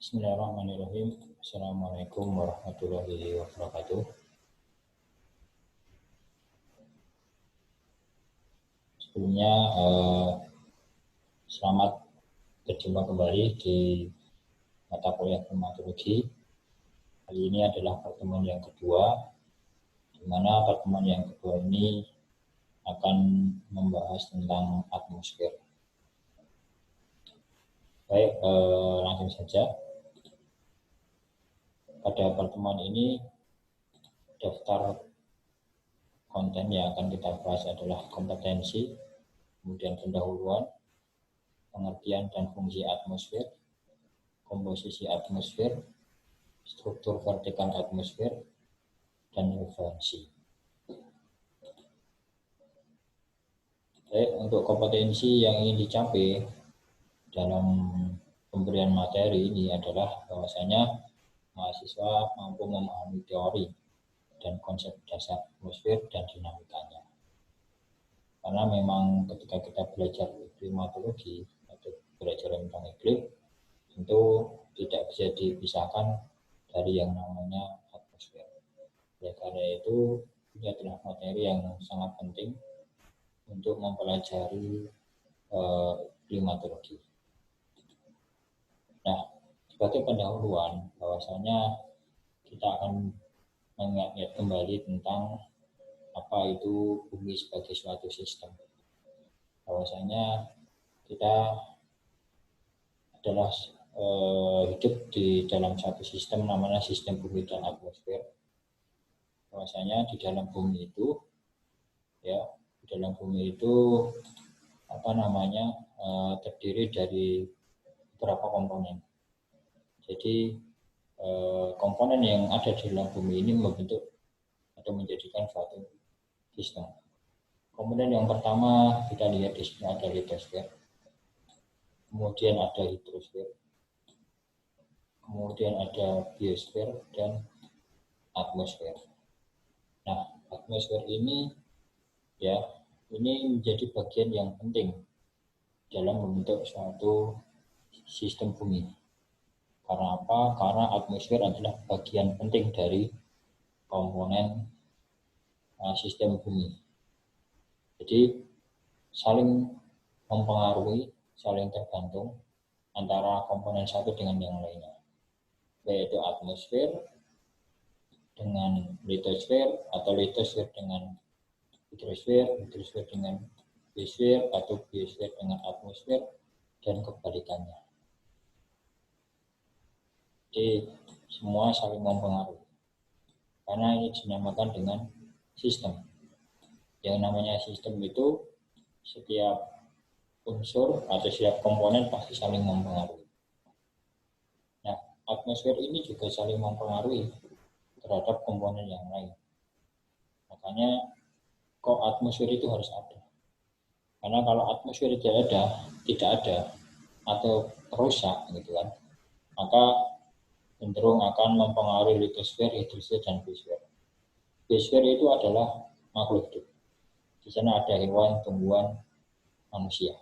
Bismillahirrahmanirrahim. Assalamualaikum warahmatullahi wabarakatuh. Sebelumnya selamat berjumpa kembali di mata kuliah klimatologi. Kali ini adalah pertemuan yang kedua, di mana pertemuan yang kedua ini akan membahas tentang atmosfer. Baik, langsung saja. Pada pertemuan ini daftar konten yang akan kita bahas adalah kompetensi, kemudian pendahuluan, pengertian dan fungsi atmosfer, komposisi atmosfer, struktur vertikal atmosfer, dan referensi. Baik, untuk kompetensi yang ingin dicapai dalam pemberian materi ini adalah bahwasanya mahasiswa mampu memahami teori dan konsep dasar atmosfer dan dinamikanya. Karena memang ketika kita belajar klimatologi atau belajar tentang iklim, tentu tidak bisa dipisahkan dari yang namanya atmosfer. Oleh karena itu, ini adalah materi yang sangat penting untuk mempelajari klimatologi. Nah, sebagai pendahuluan, bahwasanya kita akan mengingat kembali tentang apa itu bumi sebagai suatu sistem. Bahwasanya kita adalah hidup di dalam satu sistem namanya sistem bumi dan atmosfer. Bahwasanya di dalam bumi itu terdiri dari beberapa komponen. Jadi komponen yang ada di dalam bumi ini membentuk atau menjadikan suatu sistem. Komponen yang pertama kita lihat di sini ada litosfer, kemudian ada hidrosfer, kemudian ada biosfer dan atmosfer. Nah, atmosfer ini menjadi bagian yang penting dalam membentuk suatu sistem bumi. Karena apa? Karena atmosfer adalah bagian penting dari komponen sistem bumi. Jadi saling mempengaruhi, saling tergantung antara komponen satu dengan yang lainnya, yaitu atmosfer dengan litosfer atau litosfer dengan hidrosfer, hidrosfer dengan biosfer atau biosfer dengan atmosfer dan kebalikannya. Jadi semua saling mempengaruhi. Karena ini dinamakan dengan sistem. Yang namanya sistem itu setiap unsur atau setiap komponen pasti saling mempengaruhi. Nah, atmosfer ini juga saling mempengaruhi terhadap komponen yang lain. Makanya kok atmosfer itu harus ada. Karena kalau atmosfer tidak ada atau rusak gitu kan, maka cenderung akan mempengaruhi litosfer, hidrosfer, dan biosfer. Biosfer itu adalah makhluk hidup. Di sana ada hewan, tumbuhan, manusia.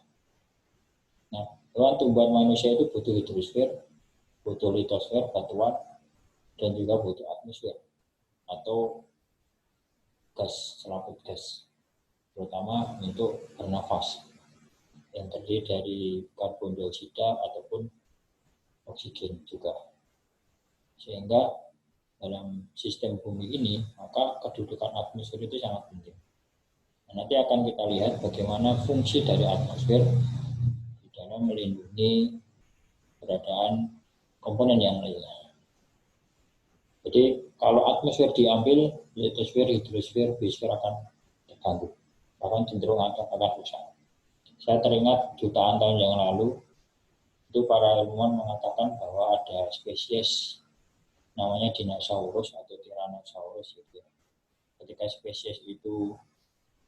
Nah, hewan, tumbuhan, manusia itu butuh hidrosfer, butuh litosfer, batuan, dan juga butuh atmosfer atau gas, selaput gas, terutama untuk bernafas yang terdiri dari karbon dioksida ataupun oksigen juga. Sehingga dalam sistem bumi ini, maka kedudukan atmosfer itu sangat penting. Nah, nanti akan kita lihat bagaimana fungsi dari atmosfer di dalam melindungi keberadaan komponen yang lainnya. Jadi kalau atmosfer diambil, litosfer, hidrosfer, biosfer akan terganggu, bahkan cenderung akan rusak. Saya teringat jutaan tahun yang lalu, itu para ilmuwan mengatakan bahwa ada spesies namanya dinosaurus atau tyrannosaurus gitu. Ketika spesies itu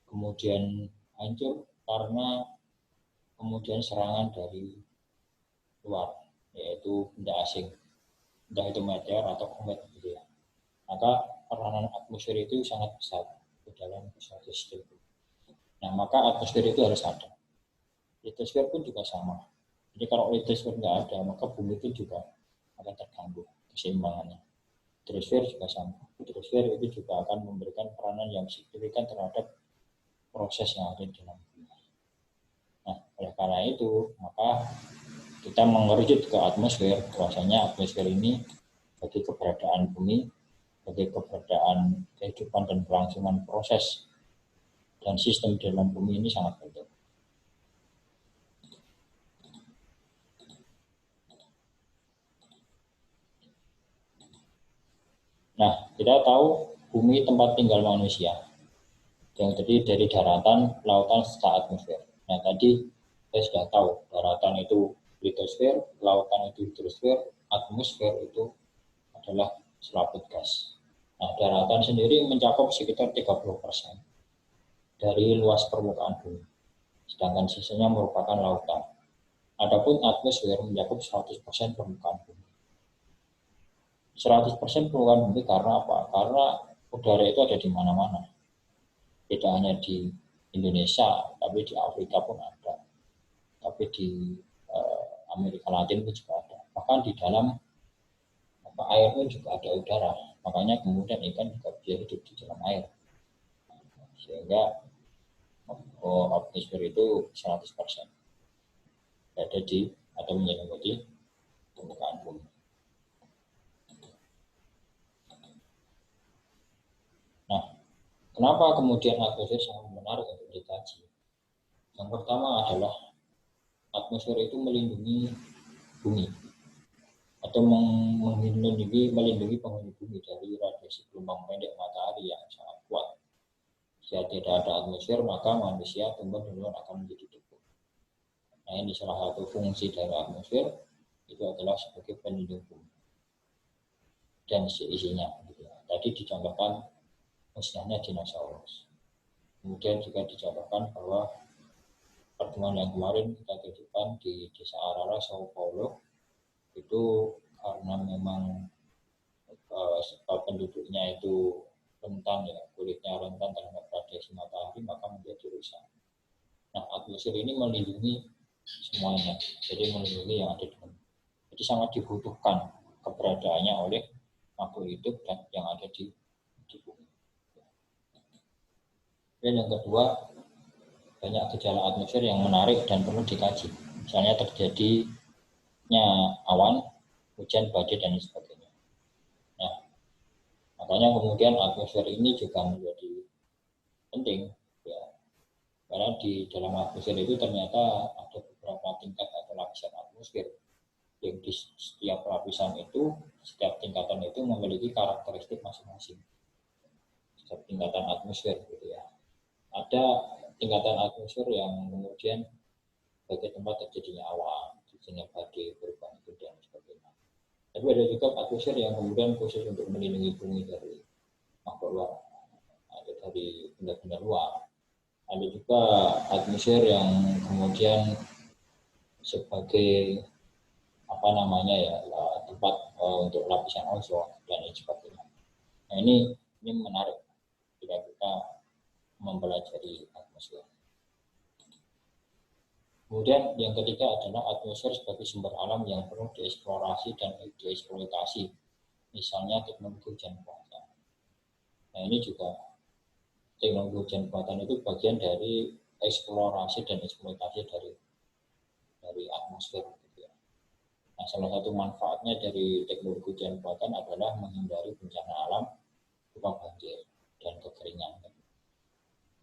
kemudian hancur karena kemudian serangan dari luar, yaitu benda asing, entah itu meteor atau komet gitu ya. Maka peranan atmosfer itu sangat besar di dalam suatu sistem. Nah, maka atmosfer itu harus ada. Litosfer pun juga sama. Jadi kalau litosfer nggak ada, maka bumi itu juga akan terganggu keseimbangannya. Hidrosfer juga sama. Hidrosfer itu juga akan memberikan peranan yang signifikan terhadap proses yang ada di dalam bumi. Nah, oleh karena itu, maka kita mengerucut ke atmosfer. Bahwasanya atmosfer ini bagi keberadaan bumi, bagi keberadaan kehidupan dan kelangsungan proses dan sistem dalam bumi ini sangat penting. Nah, kita tahu bumi tempat tinggal manusia yang terdiri dari daratan, lautan, serta atmosfer. Nah, tadi saya sudah tahu daratan itu litosfer, lautan itu hidrosfer, atmosfer itu adalah selaput gas. Nah, daratan sendiri mencakup sekitar 30% dari luas permukaan bumi, sedangkan sisanya merupakan lautan. Adapun atmosfer mencakup 100% permukaan bumi. 100% permukaan bumi karena apa? Karena udara itu ada di mana-mana. Tidak hanya di Indonesia, tapi di Afrika pun ada. Tapi di Amerika Latin pun juga ada. Bahkan di dalam air pun juga ada udara. Makanya kemudian ikan juga bisa hidup di dalam air. Sehingga atmosfer itu 100% ada di atau menyelimuti permukaan bumi. Nah, kenapa kemudian atmosfer sangat menarik untuk dikaji? Yang pertama adalah atmosfer itu melindungi bumi atau melindungi penghuni bumi dari radiasi gelombang pendek matahari yang sangat kuat. Jika tidak ada atmosfer, maka manusia tumbuh-tumbuhan akan menjadi debu. Nah, ini salah satu fungsi dari atmosfer itu adalah sebagai pelindung bumi dan isinya. Tadi dicontohkan musnahnya dinosaurus. Kemudian juga dicontohkan bahwa pertemuan yang kemarin kita tunjukkan di Desa Arara, Sao Paulo, itu karena memang penduduknya itu rentan ya, kulitnya rentan terhadap radiasi matahari, maka menjadi rusak. Nah, atmosfer ini melindungi semuanya, jadi melindungi yang ada di bumi. Jadi sangat dibutuhkan keberadaannya oleh makhluk hidup dan yang ada di bumi. Dan yang kedua, banyak gejala atmosfer yang menarik dan perlu dikaji. Misalnya terjadinya awan, hujan, badai, dan sebagainya. Nah, makanya kemudian atmosfer ini juga menjadi penting, ya, karena di dalam atmosfer itu ternyata ada beberapa tingkat atau lapisan atmosfer. Yang di setiap lapisan itu, setiap tingkatan itu memiliki karakteristik masing-masing. Setiap tingkatan atmosfer, gitu ya. Ada tingkatan atmosfer yang kemudian sebagai tempat terjadinya awan, terjadinya badai, perubahan iklim dan sebagainya. Tapi ada juga atmosfer yang kemudian khusus untuk melindungi bumi dari makhluk luar, ada dari benda-benda luar. Ada juga atmosfer yang kemudian sebagai tempat untuk lapisan ozon dan sebagainya. Nah, ini menarik jika kita mempelajari atmosfer. Kemudian yang ketiga adalah atmosfer sebagai sumber alam yang perlu dieksplorasi dan dieksploitasi, misalnya teknologi hujan buatan. Nah, ini juga teknologi hujan buatan itu bagian dari eksplorasi dan eksploitasi dari atmosfer. Gitu ya. Nah, salah satu manfaatnya dari teknologi hujan buatan adalah menghindari bencana alam berupa banjir dan kekeringan.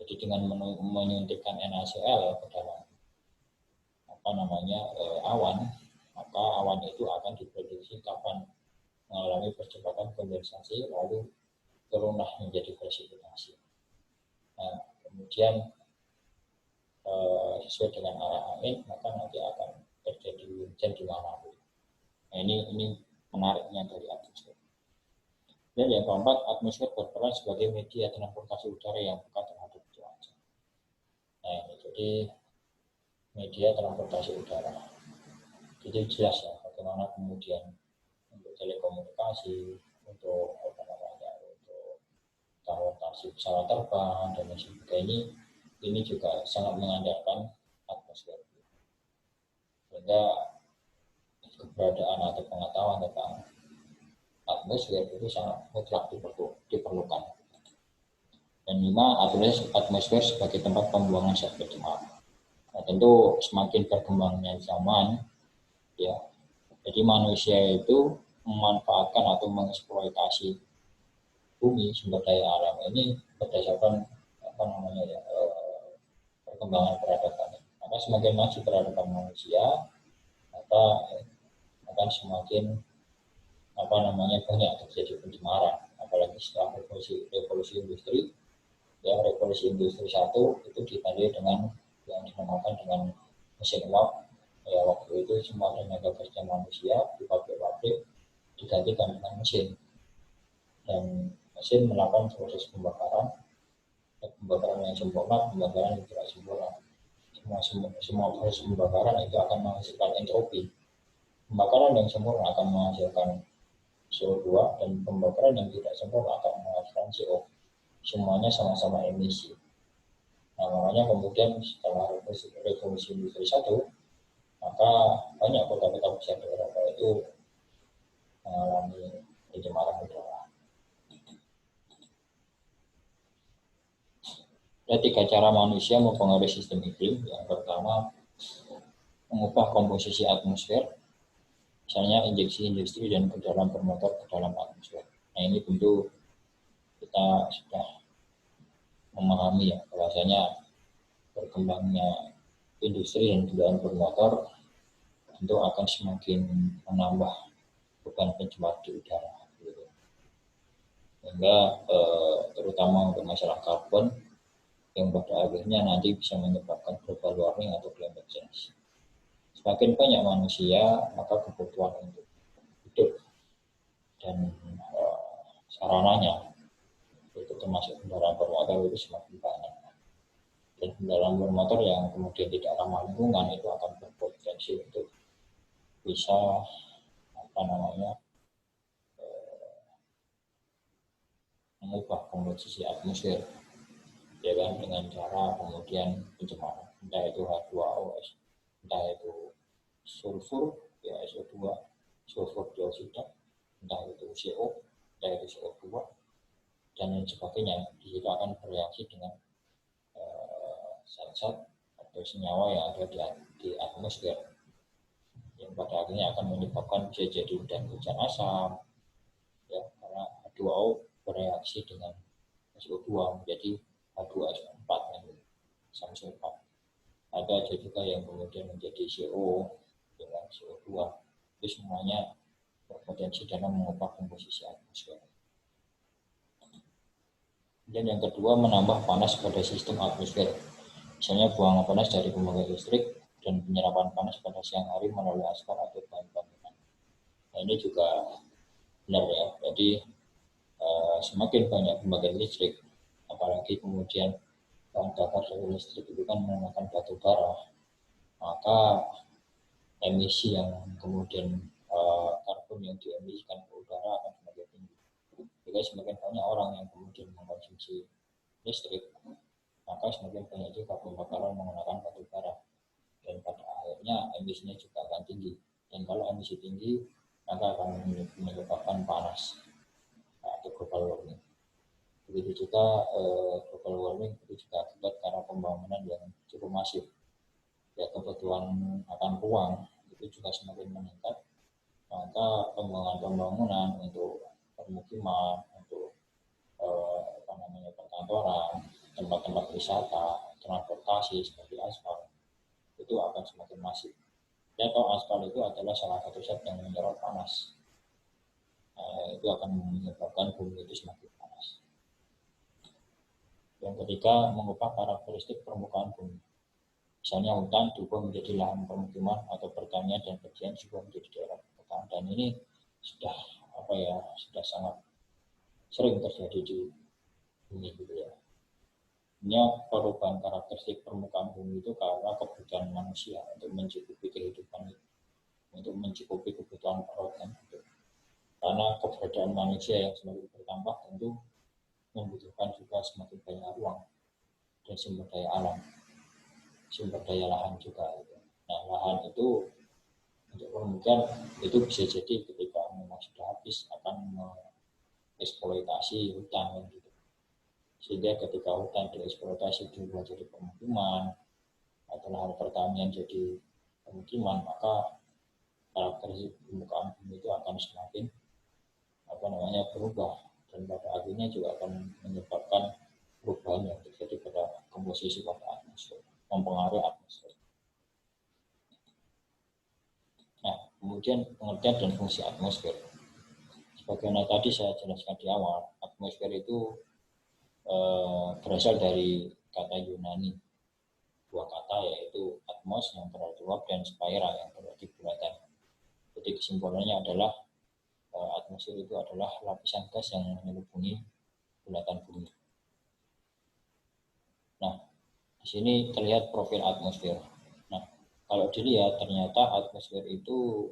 Jadi dengan menyuntikkan NaCl ke dalam awan, maka awan itu akan diprediksi kapan mengalami percepatan kondensasi lalu turunlah menjadi presipitasi. Nah, kemudian sesuai dengan arah angin maka nanti akan terjadi hujan di mana-mana. Nah, ini menariknya dari atmosfer. Dan yang keempat, atmosfer berperan sebagai media transportasi udara yang peka terhadap cuaca. Nah, ini jadi media transportasi udara. Jadi jelas ya bagaimana kemudian untuk telekomunikasi, untuk transportasi pesawat terbang dan sebagainya ini juga sangat mengandalkan atmosfer. Sehingga keberadaan atau pengetahuan tentang atmosfer itu sangat mutlak diperlukan. Dan 5, atmosfer sebagai tempat pembuangan zat pencemar. Nah, tentu semakin berkembangnya zaman, ya, jadi manusia itu memanfaatkan atau mengeksploitasi bumi sumber daya alam ini berdasarkan perkembangan peradaban. Maka semakin maju peradaban manusia, maka akan semakin banyak terjadi pencemaran. Apalagi setelah revolusi industri, ya, revolusi industri 1 itu ditandai dengan yang dinamakan dengan mesin uap. Ya, waktu itu semua tenaga kerja manusia di pabrik-pabrik digantikan dengan mesin, dan mesin melakukan proses pembakaran yang sempurna, pembakaran yang tidak sempurna. Semua proses pembakaran itu akan menghasilkan entropi. Pembakaran yang sempurna akan menghasilkan CO2, dan pembakaran yang tidak sempurna akan menghasilkan CO. Semuanya sama-sama emisi. Nah, makanya kemudian setelah revolusi industri 1, maka banyak kota-kota besar di Eropa itu mengalami pencemaran udara. Ada 3 cara manusia mempengaruhi sistem iklim. Yang pertama, mengubah komposisi atmosfer, misalnya injeksi industri dan kendaraan bermotor ke dalam atmosfer. Nah, ini tentu kita sudah memahami, ya, bahwasanya berkembangnya industri dan kendaraan bermotor tentu akan semakin menambah beban pencemar di udara. Sehingga terutama untuk masalah karbon yang pada akhirnya nanti bisa menyebabkan global warming atau climate change. Semakin banyak manusia, maka kebutuhan untuk hidup dan sarananya, itu termasuk kendaraan bermotor, itu semakin banyak. Dan kendaraan bermotor yang kemudian tidak ramah lingkungan itu akan berpotensi untuk bisa mengubah komposisi atmosfer, ya kan, dengan cara kemudian pencemaran, entah itu H2O, entah itu sulfur, ya SO2, sulfur dioksida, entah itu CO, entah itu CO2, dan lain sebagainya. Di situ akan bereaksi dengan zat-zat atau senyawa yang ada di atmosfer, yang pada akhirnya akan menyebabkan bisa jadi hujan asam, ya, karena H2O bereaksi dengan SO2 menjadi H2SO4, sama sulfat. Ada juga yang kemudian menjadi CO dengan CO2. Itu semuanya berpotensi dalam mengubah komposisi atmosfer. Dan yang kedua, menambah panas pada sistem atmosfer. Misalnya buangan panas dari pembangkit listrik dan penyerapan panas pada siang hari melalui aspal atau bahan bangunan. Nah, ini juga benar, ya. Jadi semakin banyak pembangkit listrik, apalagi kemudian bahan bakar dari listrik itu kan menggunakan batu bara, maka emisi yang kemudian karbon yang diemisikan ke udara akan semakin tinggi. Jika semakin banyak orang yang kemudian mengkonsumsi listrik, maka semakin banyak juga pembakaran menggunakan batu bara, dan pada akhirnya emisinya juga akan tinggi. Dan kalau emisi tinggi, maka akan menyebabkan panas atau global warming. Begitu juga global warming itu juga akibat karena pembangunan yang cukup masif. Ya, kebutuhan akan ruang itu juga semakin meningkat, maka pembangunan untuk permukiman, untuk perkantoran, tempat-tempat wisata, transportasi seperti aspal, itu akan semakin masif. Ya, atau aspal itu adalah salah satu zat yang menyerap panas. Itu akan menyebabkan bumi itu semakin panas. Yang ketiga, mengubah karakteristik permukaan bumi. Misalnya hutan diubah menjadi lahan permukiman atau pertanian, dan pekerjaan juga menjadi daerah perkotaan. Dan ini sudah sangat sering terjadi di bumi, gitu ya. Ini perubahan karakteristik permukaan bumi itu karena kebutuhan manusia untuk mencukupi kehidupan, untuk mencukupi kebutuhan perut, kan, gitu. Karena keberadaan manusia yang semakin bertambah tentu membutuhkan juga semakin banyak ruang dan sumber daya alam, sumber daya lahan juga. Nah, lahan itu untuk Kemudian itu bisa jadi ketika memang sudah habis akan mengeksploitasi hutan gitu. Sehingga ketika hutan dieksploitasi diubah jadi pemukiman atau lahan pertanian jadi pemukiman, maka karakteristik permukaan bumi itu akan semakin berubah, dan pada akhirnya juga akan menyebabkan perubahan yang terjadi pada komposisi pada atmosfer, mempengaruhi atmosfer. Nah, kemudian pengertian dan fungsi atmosfer. Sebagaimana tadi saya jelaskan di awal, atmosfer itu berasal dari kata Yunani, dua kata yaitu atmos yang berarti uap dan spaira yang berarti bulatan. Jadi kesimpulannya adalah atmosfer itu adalah lapisan gas yang menyelimuti bulatan bumi. Nah, di sini terlihat profil atmosfer. Nah, kalau dilihat ternyata atmosfer itu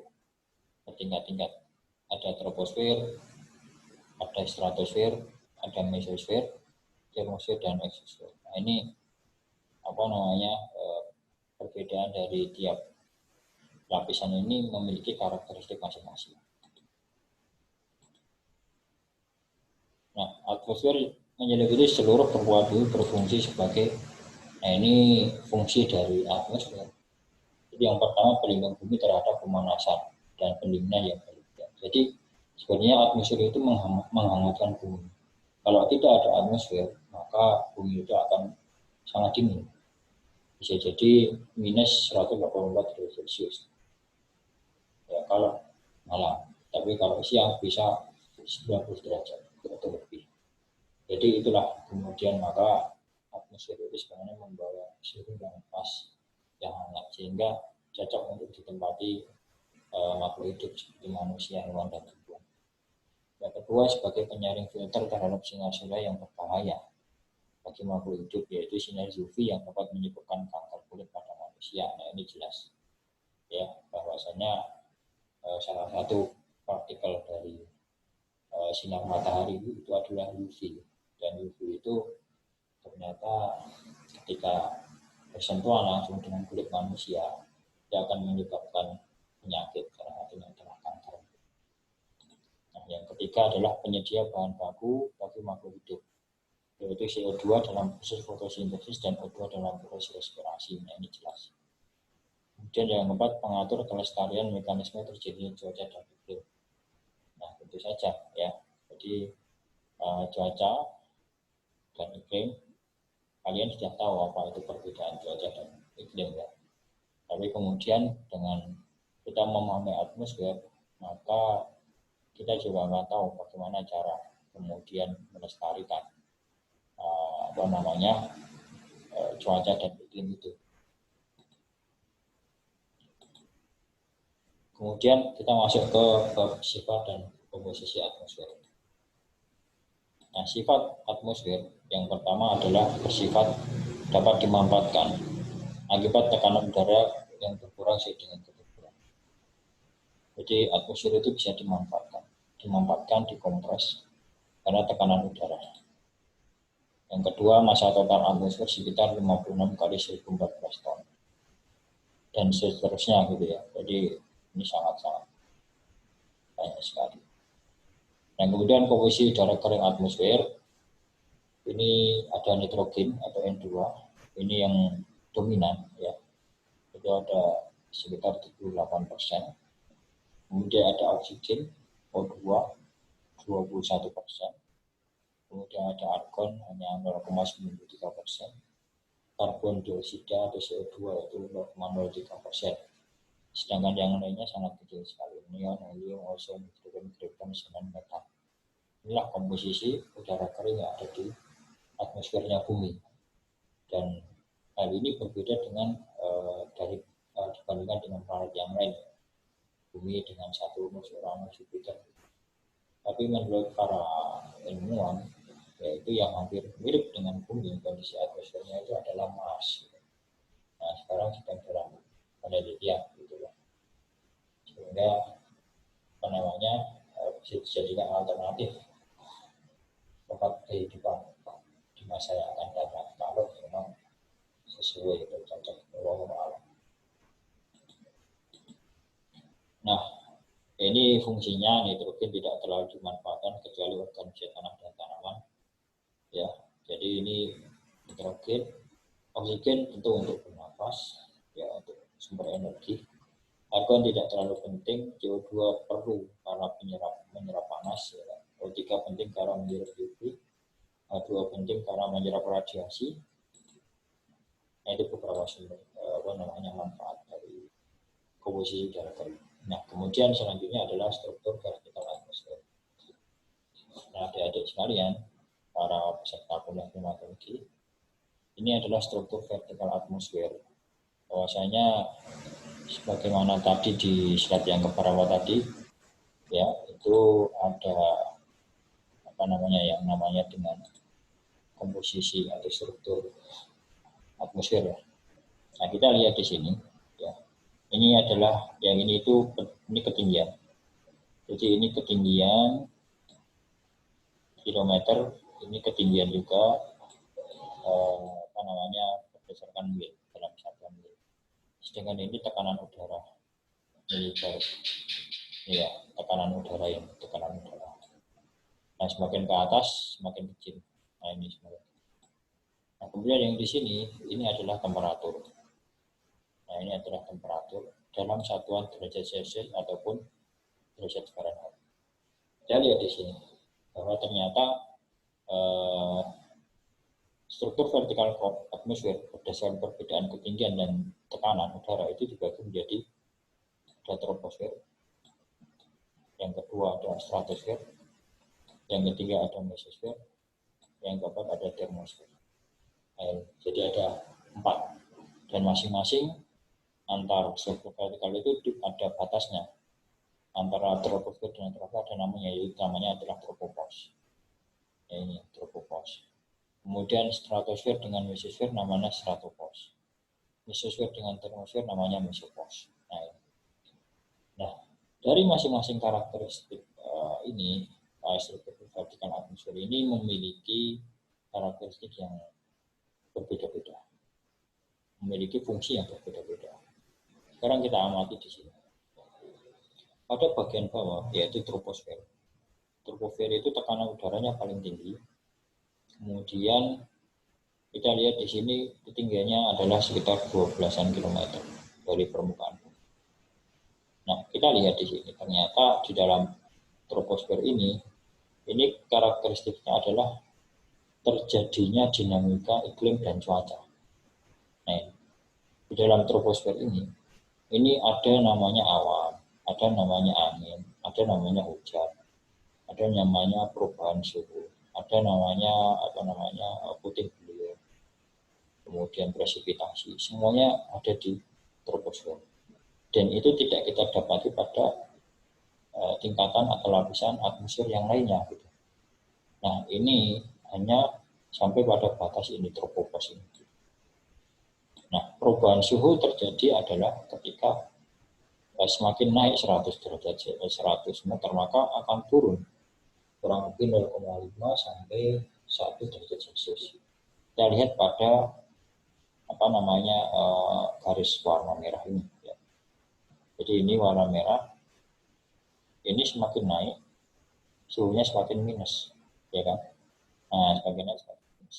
bertingkat-tingkat. Ada troposfer, ada stratosfer, ada mesosfer, termosfer, dan eksosfer. Nah, ini perbedaan dari tiap lapisan ini memiliki karakteristik masing-masing. Nah, atmosfer menyelimuti seluruh permukaan bumi berfungsi sebagai, nah ini fungsi dari atmosfer. Jadi yang pertama pelindung bumi terhadap pemanasan dan pendinginan yang berlebihan. Jadi sebenarnya atmosfer itu menghangatkan bumi. Kalau tidak ada atmosfer, maka bumi itu akan sangat dingin. Bisa jadi minus 184 derajat Celcius. Ya, kalau malam. Tapi kalau siang bisa 90 derajat atau lebih. Jadi itulah kemudian maka atmosfer itu sebenarnya membawa suhu yang pas, yang hangat, sehingga cocok untuk ditempati makhluk hidup seperti manusia, hewan, dan tumbuhan. Yang kedua, sebagai penyaring filter terhadap sinar surya yang berbahaya bagi makhluk hidup, yaitu sinar UV yang dapat menyebabkan kanker kulit pada manusia. Nah, ini jelas ya bahwasanya salah satu partikel dari sinar matahari itu adalah UV, dan UV itu ternyata ketika bersentuhan langsung dengan kulit manusia dia akan menyebabkan penyakit, salah satunya adalah kanker. Nah, yang ketiga adalah penyedia bahan baku bagi makhluk hidup, yaitu CO2 dalam proses fotosintesis dan O2 dalam proses respirasi. Nah, ini jelas. Kemudian yang keempat, pengatur kelestarian mekanisme terjadinya cuaca dan iklim. Nah, tentu saja ya. Jadi cuaca dan iklim, kalian sudah tahu apa itu perbedaan cuaca dan iklim ya. Tapi kemudian dengan kita memahami atmosfer, maka kita juga nggak tahu bagaimana cara kemudian melestarikan cuaca dan iklim itu. Kemudian kita masuk ke sifat dan komposisi atmosfer. Nah, sifat atmosfer yang pertama adalah bersifat dapat dimanfaatkan akibat tekanan udara yang berkurang dengan ketebalan. Jadi atmosfer itu bisa dimanfaatkan, dikompres karena tekanan udara. Yang kedua, massa total atmosfer sekitar 56 kali 1014 ton. Dan seterusnya gitu ya. Jadi ini sangat-sangat banyak sekali. Dan kemudian komposisi udara kering atmosfer, ini ada nitrogen atau N2, ini yang dominan ya. Itu ada sekitar 78%. Kemudian ada oksigen O2 21%. Kemudian ada argon hanya 0,93%. Karbon dioksida atau CO2 itu 0,03%. Sedangkan yang lainnya sangat kecil sekali. Neon, helium, ozon, hidrogen, krypton, semen, metan. Inilah komposisi udara kering yang ada di atmosfernya bumi. Dan hal ini berbeda dengan dibandingkan dengan planet yang lain. Bumi dengan Saturnus, Uranus, Jupiter. Tapi menurut para ilmuwan, yaitu yang hampir mirip dengan bumi, kondisi atmosfernya itu adalah Mars. Nah, sekarang sedang dalam penelitian gitu ya. Sehingga bisa dijadikan alternatif tempat kehidupan di masa yang akan datang kalau memang sesuai atau cocok dengan alam. Nah, ini fungsinya nitrogen tidak terlalu dimanfaatkan kecuali organisme tanah dan tanaman. Ya, jadi ini nitrogen, oksigen tentu untuk bernafas, ya untuk sumber energi. Argon tidak terlalu penting, CO2 perlu karena menyerap panas, ya. O3 penting karena menyerap UV, H2 penting karena menyerap radiasi. Nah, itu beberapa sumber manfaat dari komposisi udara kering. Nah, kemudian selanjutnya adalah struktur vertikal atmosfer. Nah, adik-adik sekalian, para peserta kuliah klimatologi, ini adalah struktur vertikal atmosfer. Bahwasanya sebagaimana tadi di slide yang keberapa tadi, ya itu ada yang namanya dengan komposisi atau struktur atmosfer. Ya. Nah, kita lihat di sini, ya. Ini adalah ini ketinggian. Jadi ini ketinggian kilometer, ini ketinggian juga berdasarkan mil dalam satuan mil. Sedangkan ini tekanan udara militer. Ya, tekanan udara. Nah, semakin ke atas semakin kecil. Nah, ini semakin. Nah, kemudian yang di sini ini adalah temperatur. Nah, ini adalah temperatur dalam satuan derajat Celcius ataupun derajat Fahrenheit. Kita lihat di sini bahwa ternyata struktur vertikal atmosfer berdasarkan perbedaan ketinggian dan tekanan udara itu dibagi menjadi ada troposfer, yang kedua ada stratosfer, yang ketiga ada mesosfer, yang keempat ada termosfer. Jadi ada 4 dan masing-masing antar struktur vertikal itu ada batasnya antara troposfer dan stratosfer, ada namanya adalah tropopause. Ini tropopause. Kemudian stratosfer dengan mesosfer namanya stratopause. Mesosfer dengan termosfer namanya mesopause. Nah, dari masing-masing karakteristik ini, struktur vertikal atmosfer ini memiliki karakteristik yang berbeda-beda, memiliki fungsi yang berbeda-beda. Sekarang kita amati di sini. Pada bagian bawah yaitu troposfer. Troposfer itu tekanan udaranya paling tinggi. Kemudian kita lihat di sini ketinggiannya adalah sekitar 12-an kilometer dari permukaan. Nah, kita lihat di sini ternyata di dalam troposfer ini karakteristiknya adalah terjadinya dinamika iklim dan cuaca. Nah, di dalam troposfer ini ada namanya awan, ada namanya angin, ada namanya hujan, ada namanya perubahan suhu, ada namanya puting beliung, kemudian presipitasi, semuanya ada di troposfer. Dan itu tidak kita dapati pada tingkatan atau lapisan atmosfer yang lainnya. Gitu. Nah, ini hanya sampai pada batas ini tropopause ini. Nah, perubahan suhu terjadi adalah ketika semakin naik 100 derajat 100 meter, maka akan turun kurang lebih 0,5 sampai 1 derajat Celcius. Kita lihat pada garis warna merah ini. Ya. Jadi ini warna merah, ini semakin naik, suhunya semakin minus, ya kan? Nah, semakin naik semakin minus.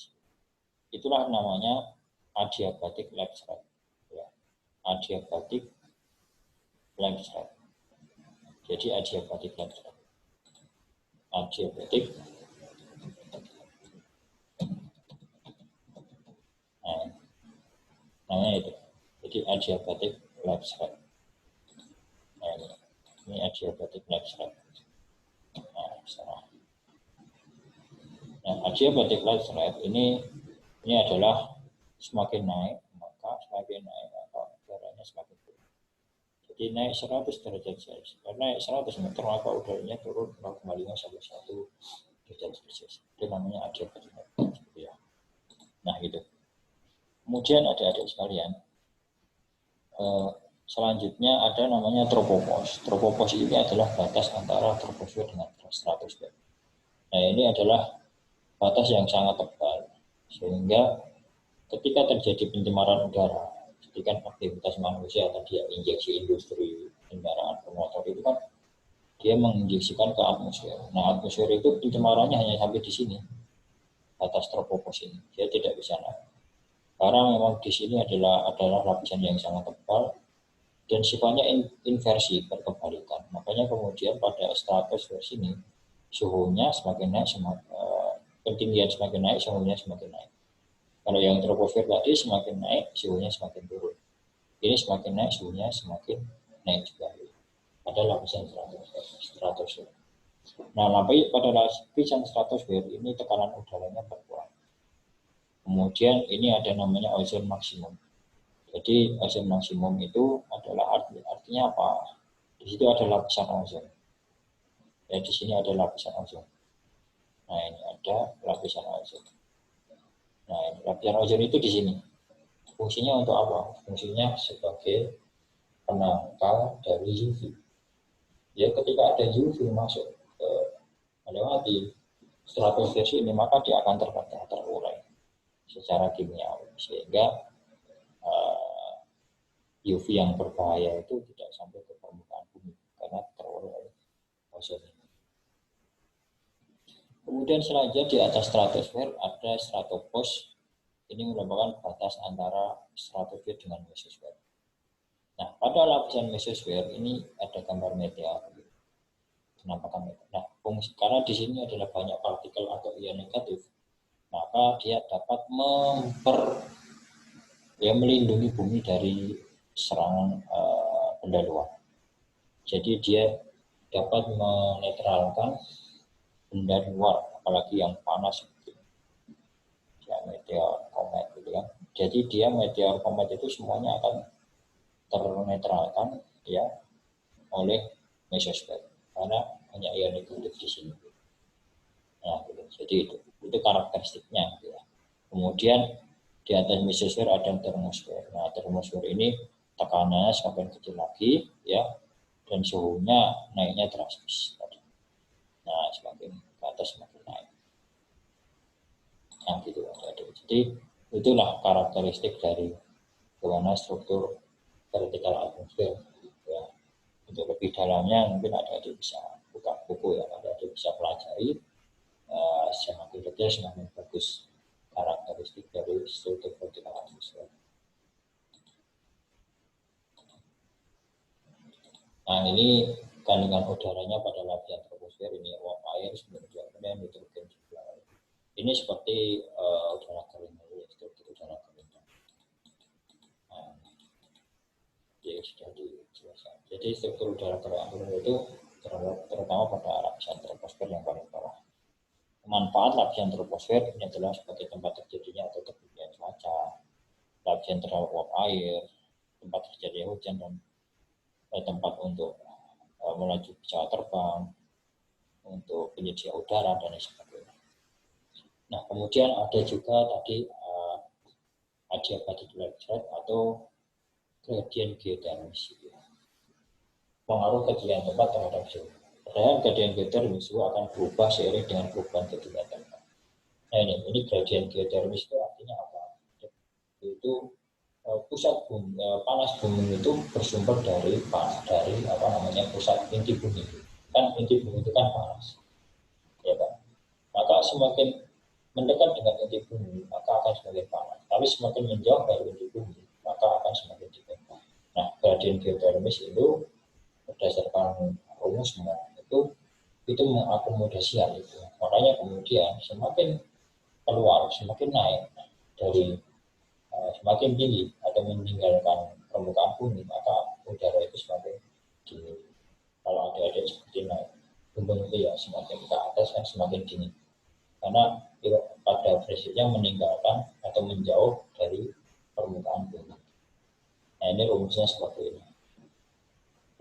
Itulah namanya adiabatic lapse rate. Ya. Adiabatic lapse rate. Jadi adiabatic lapse rate. Adiabatic. Nah, namanya itu. Jadi adiabatic lapse rate. Nah, ini adiabatic lapse rate. Nah, adiabatic lapse rate ini adalah semakin naik maka udaranya semakin turun. Jadi naik 100 derajat Celcius. Karena naik 100 meter maka udaranya turun 0,5 sampai 1 derajat Celcius. Itu namanya adiabatic lapse rate. Nah, gitu. Kemudian adik-adik sekalian, selanjutnya ada namanya tropopause. Tropopause ini adalah batas antara troposfer dengan stratosfer. Nah, ini adalah batas yang sangat tebal, sehingga ketika terjadi pencemaran udara, ketika aktivitas manusia tadi injeksi industri, kendaraan bermotor dia menginjeksikan ke atmosfer. Nah, atmosfer itu pencemarannya hanya sampai di sini, batas tropopause ini. Dia tidak bisa naik. Karena memang di sini adalah lapisan yang sangat tebal dan sifatnya inversi, berkebalikan. Makanya kemudian pada stratosfer sini suhunya semakin naik, ketinggian semakin naik, suhunya semakin naik. Kalau yang troposfer tadi semakin naik, suhunya semakin turun. Ini semakin naik, suhunya semakin naik juga. Ada lapisan stratosfer. Nah, pada lapisan stratosfer ini tekanan udaranya berkurang. Kemudian ini ada namanya ozon maksimum. Jadi ozon maksimum itu adalah artinya apa? Di situ ada lapisan ozon. Ya, di sini ada lapisan ozon. Nah, ini ada lapisan ozon. Nah, ini lapisan ozon itu di sini. Fungsinya untuk apa? Fungsinya sebagai penangkal dari UV. Ya, ketika ada UV masuk melewati stratosfer ini, maka dia akan terurai secara kimiawi sehingga UV yang berbahaya itu tidak sampai ke permukaan bumi karena terurai oleh ozon. Kemudian selanjutnya di atas stratosfer ada stratopause. Ini merupakan batas antara stratosfer dengan mesosfer. Nah, pada lapisan mesosfer ini ada gambar meteor. Penampakan meteor. Nah, karena di sini adalah banyak partikel atau ion negatif, maka dia dapat melindungi bumi dari serangan benda luar. Jadi dia dapat menetralkan benda luar, apalagi yang panas gitu. Ya, meteor, komet gitu kan. Jadi dia meteor, komet itu semuanya akan ternetralkan ya oleh mesosfer karena hanya ion negatif di sini. Nah, gitu. Jadi itu karakteristiknya. Gitu ya. Kemudian di atas mesosfer ada termosfer. Nah, termosfer ini tekanannya semakin kecil lagi, ya, dan suhunya naiknya drastis. Nah, semakin ke atas semakin naik. Nah, gitu. Jadi itulah karakteristik dari bagaimana struktur vertikal atmosfer. Ya. Untuk lebih dalamnya mungkin ada-ada bisa buka buku ya, ada-ada bisa pelajari. Semakin detail semakin bagus karakteristik dari struktur vertikal atmosfer. Nah, ini kandungan udaranya pada lapisan troposfer ini uap air 92%, nitrogen juga. Ini seperti udara kering, struktur udara kering. Nah, jadi sudah dijelaskan. Jadi struktur udara kering itu terutama pada lapisan troposfer yang paling bawah. Manfaat lapisan troposfer ini adalah sebagai tempat terjadinya atau terbentuknya cuaca, lapisan terhadap uap air, tempat terjadinya hujan, dan tempat untuk melaju pesawat terbang, untuk penyedia udara dan sebagainya. Nah, kemudian ada juga tadi adiabatic threat atau gradient geothermis. Pengaruh ketinggian tempat terhadap suhu. Padahal gradient geothermis itu akan berubah seiring dengan perubahan ketinggian tempat. Nah, ini gradient geothermis itu artinya apa? Itu pusat bumi, panas bumi itu bersumber dari pusat inti bumi. Kan inti bumi itu kan panas, ya kan? Maka semakin mendekat dengan inti bumi, maka akan semakin panas. Tapi semakin menjauh dari inti bumi, maka akan semakin dingin. Nah, gradient geothermis itu berdasarkan rumusnya itu mengakomodasi hal itu. Makanya kemudian semakin keluar, semakin naik dari semakin tinggi atau meninggalkan permukaan bumi, maka udara itu semakin dingin. Kalau ada seperti naik gunung itu ya semakin ke atas kan semakin dingin. Karena pada prinsipnya meninggalkan atau menjauh dari permukaan bumi. Nah, ini rumusnya seperti ini.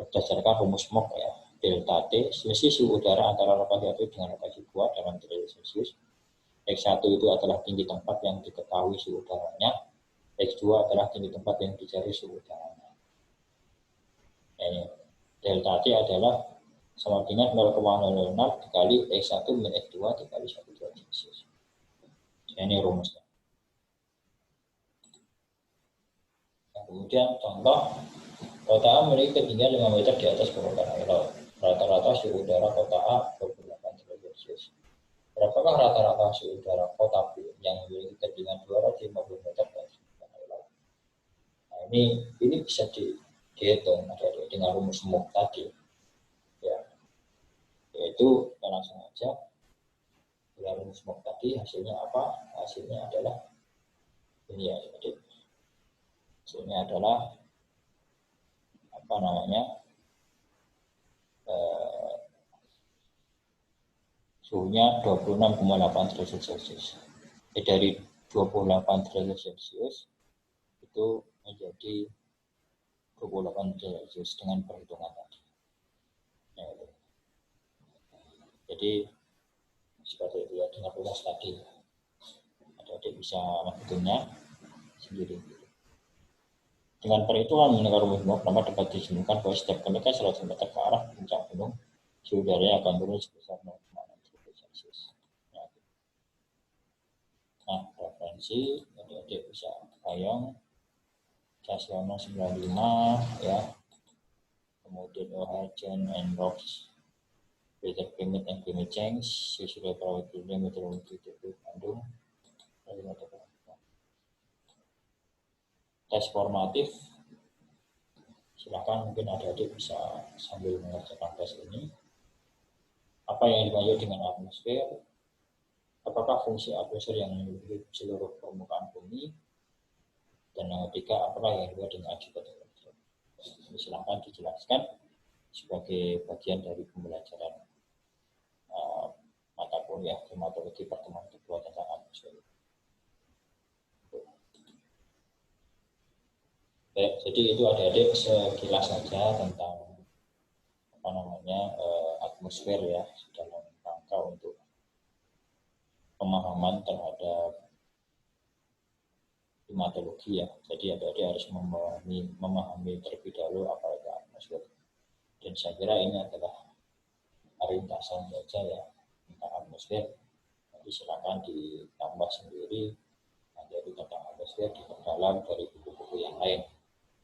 Berdasarkan rumus Mach ya, delta T, selisih suhu udara antara lokasi 1 dengan lokasi 2 dalam derajat Celcius. X1 itu adalah tinggi tempat yang diketahui suhu udaranya, X2 adalah tinggi tempat yang dicari suhu udaranya. Ini delta T adalah sama dengan 0,006 dikali X1 min X2 dikali 1 derajat Celcius. Ini rumusnya. Nah, kemudian contoh, kota A memiliki ketinggian 5 meter di atas permukaan air laut. Rata-rata suhu udara kota A 28 derajat Celcius. Berapakah rata-rata suhu udara kota B yang memiliki ketinggian 250 meter dari air laut? Nah, ini bisa dihitung dengan rumus Moore tadi. Ya, yaitu kita langsung aja dengan rumus Moore tadi hasilnya apa? Hasilnya adalah ini ya, jadi hasilnya adalah apa namanya? Suhunya 26,8 derajat Celcius. Dari 28 derajat Celcius itu menjadi 28 derajat Celcius dengan perhitungan tadi. Ya, jadi seperti itu ya, dengan rumus tadi. Adik-adik bisa menghitungnya sendiri. Dengan perhitungan menggunakan rumus Moore, dapat disimpulkan bahwa setiap kenaikan 100 meter ke arah puncak gunung, suhu udaranya akan turun sebesar 0,6 derajat Celcius. Nah, referensi adik-adik bisa payung Casiano 95 ya, kemudian Ocean and Rocks, Weather Climate and Climate Change, Sesuai Probability Meteorologi TP Bandung. Tes formatif, silakan mungkin adik-adik bisa sambil mengerjakan tes ini. Apa yang dimaksud dengan atmosfer? Apakah fungsi atmosfer yang meliputi seluruh permukaan bumi? Dan yang ketiga, apakah yang dimaksud dengan akibat atmosfer? Silakan dijelaskan sebagai bagian dari pembelajaran mata kuliah klimatologi pertemuan kedua tentang atmosfer. Baik, jadi itu adik-adik sekilas saja tentang atmosfer ya, dalam rangka untuk pemahaman terhadap klimatologi ya. Jadi adik-adik harus memahami terlebih dahulu apa itu atmosfer. Dan saya kira ini adalah ringkasan saja ya tentang atmosfer. Nanti silakan ditambah sendiri jadi tentang atmosfer diperdalam dari buku-buku yang lain.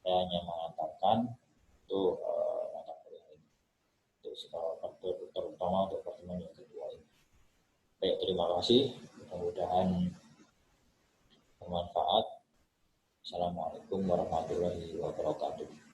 Saya hanya mengantarkan untuk mata kuliah ini, untuk terutama untuk pertemuan yang kedua ini. Baik, terima kasih. Mudah-mudahan bermanfaat. Assalamualaikum warahmatullahi wabarakatuh.